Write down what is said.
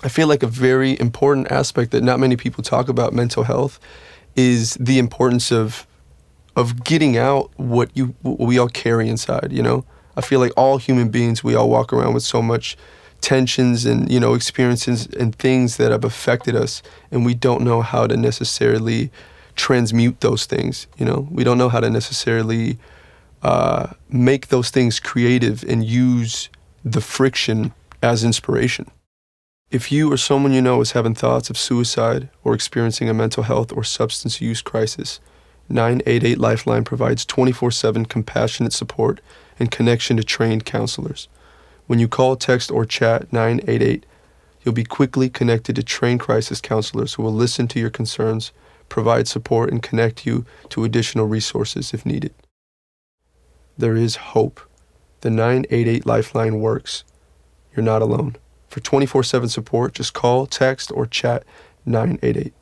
I feel like a very important aspect that not many people talk about mental health is the importance of getting out what we all carry inside, you know? I feel like all human beings, we all walk around with so much tensions and, experiences and things that have affected us, and we don't know how to necessarily transmute those things, you know? We don't know how to necessarily make those things creative and use the friction as inspiration. If you or someone you know is having thoughts of suicide or experiencing a mental health or substance use crisis, 988 Lifeline provides 24/7 compassionate support and connection to trained counselors. When you call, text, or chat 988, you'll be quickly connected to trained crisis counselors who will listen to your concerns, provide support, and connect you to additional resources if needed. There is hope. The 988 Lifeline works. You're not alone. For 24/7 support, just call, text, or chat 988.